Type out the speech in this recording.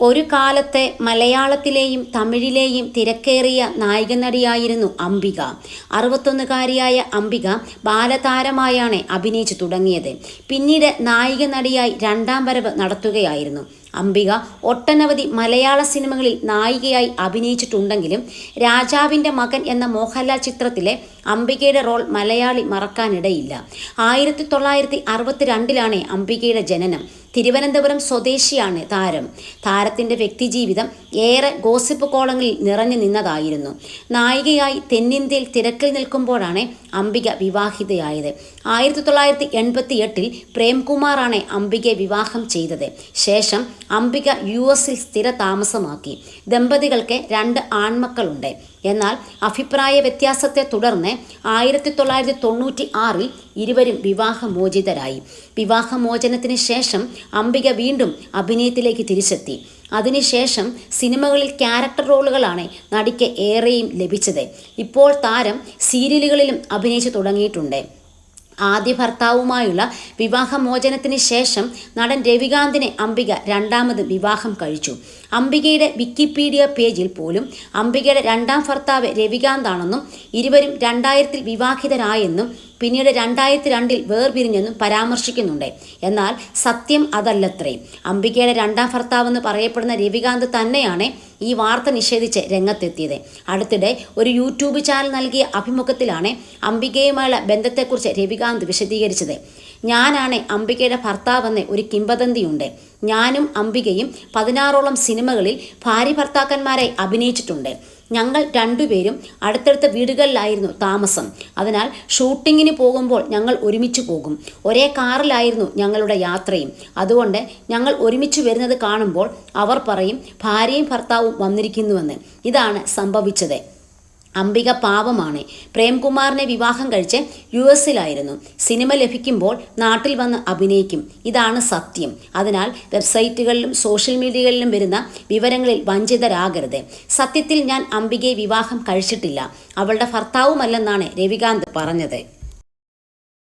ഒരു കാലത്തെ മലയാളത്തിലെയും തമിഴിലെയും തിരക്കേറിയ നായികനടിയായിരുന്നു അംബിക. 61കാരിയായ അംബിക ബാലതാരമായാണ് അഭിനയിച്ചു തുടങ്ങിയത്. പിന്നീട് നായിക നടിയായി രണ്ടാം വരവ് നടത്തുകയായിരുന്നു. അംബിക ഒട്ടനവധി മലയാള സിനിമകളിൽ നായികയായി അഭിനയിച്ചിട്ടുണ്ടെങ്കിലും രാജാവിൻ്റെ മകൻ എന്ന മോഹൻലാൽ ചിത്രത്തിലെ അംബികയുടെ റോൾ മലയാളി മറക്കാനിടയില്ല. 1962 അംബികയുടെ ജനനം. തിരുവനന്തപുരം സ്വദേശിയാണ് താരം. താരത്തിൻ്റെ വ്യക്തിജീവിതം ഏറെ ഗോസിപ്പ് കോളങ്ങളിൽ നിറഞ്ഞു നിന്നതായിരുന്നു. നായികയായി തെന്നിന്ത്യയിൽ തിരക്കിൽ നിൽക്കുമ്പോഴാണ് അംബിക വിവാഹിതയായത്. 1988 പ്രേംകുമാറാണ് അംബികയെ വിവാഹം ചെയ്തത്. ശേഷം അംബിക US സ്ഥിര താമസമാക്കി. ദമ്പതികൾക്ക് 2 ആൺമക്കളുണ്ട്. എന്നാൽ അഭിപ്രായ വ്യത്യാസത്തെ തുടർന്ന് 1996 ഇരുവരും വിവാഹമോചിതരായി. വിവാഹമോചനത്തിന് ശേഷം അംബിക വീണ്ടും അഭിനയത്തിലേക്ക് തിരിച്ചെത്തി. അതിനുശേഷം സിനിമകളിൽ ക്യാരക്ടർ റോളുകളാണ് നടിക്ക് ഏറെയും ലഭിച്ചത്. ഇപ്പോൾ താരം സീരിയലുകളിലും അഭിനയിച്ചു തുടങ്ങിയിട്ടുണ്ട്. ആദ്യ ഭർത്താവുമായുള്ള വിവാഹമോചനത്തിന് ശേഷം നടൻ രവികാന്തിനെ അംബിക രണ്ടാമത് വിവാഹം കഴിച്ചു. അംബികയുടെ വിക്കിപീഡിയ പേജിൽ പോലും അംബികയുടെ രണ്ടാം ഭർത്താവ് രവികാന്താണെന്നും ഇരുവരും 2000 വിവാഹിതരായെന്നും പിന്നീട് 2002 വേർപിരിഞ്ഞെന്നും പരാമർശിക്കുന്നുണ്ട്. എന്നാൽ സത്യം അതല്ലത്രേ. അംബികയുടെ രണ്ടാം ഭർത്താവെന്ന് പറയപ്പെടുന്ന രവികാന്ത് തന്നെയാണ് ഈ വാർത്ത നിഷേധിച്ച് രംഗത്തെത്തിയത്. അടുത്തിടെ ഒരു യൂട്യൂബ് ചാനൽ നൽകിയ അഭിമുഖത്തിലാണ് അംബികയുമായുള്ള ബന്ധത്തെക്കുറിച്ച് രവികാന്ത് വിശദീകരിച്ചത്. ഞാനാണ് അംബികയുടെ ഭർത്താവെന്ന് ഒരു കിംവദന്തിയുണ്ട്. ഞാനും അംബികയും 16ഓളം സിനിമകളിൽ ഭാര്യ ഭർത്താക്കന്മാരായി അഭിനയിച്ചിട്ടുണ്ട്. ഞങ്ങൾ രണ്ടുപേരും അടുത്തടുത്ത വീടുകളിലായിരുന്നു താമസം. അതിനാൽ ഷൂട്ടിങ്ങിന് പോകുമ്പോൾ ഞങ്ങൾ ഒരുമിച്ച് പോകും. ഒരേ കാറിലായിരുന്നു ഞങ്ങളുടെ യാത്രയും. അതുകൊണ്ട് ഞങ്ങൾ ഒരുമിച്ച് വരുന്നത് കാണുമ്പോൾ അവർ പറയും ഭാര്യയും ഭർത്താവും വന്നിരിക്കുന്നുവെന്ന്. ഇതാണ് സംഭവിച്ചത്. അംബിക പാവമാണ്. പ്രേംകുമാറിനെ വിവാഹം കഴിച്ച് US സിനിമ ലഭിക്കുമ്പോൾ നാട്ടിൽ വന്ന് അഭിനയിക്കും. ഇതാണ് സത്യം. അതിനാൽ വെബ്സൈറ്റുകളിലും സോഷ്യൽ മീഡിയകളിലും വരുന്ന വിവരങ്ങളിൽ വഞ്ചിതരാകരുത്. സത്യത്തിൽ ഞാൻ അംബികയെ വിവാഹം കഴിച്ചിട്ടില്ല. അവളുടെ ഭർത്താവുമല്ലെന്നാണ് രവികാന്ത് പറഞ്ഞത്.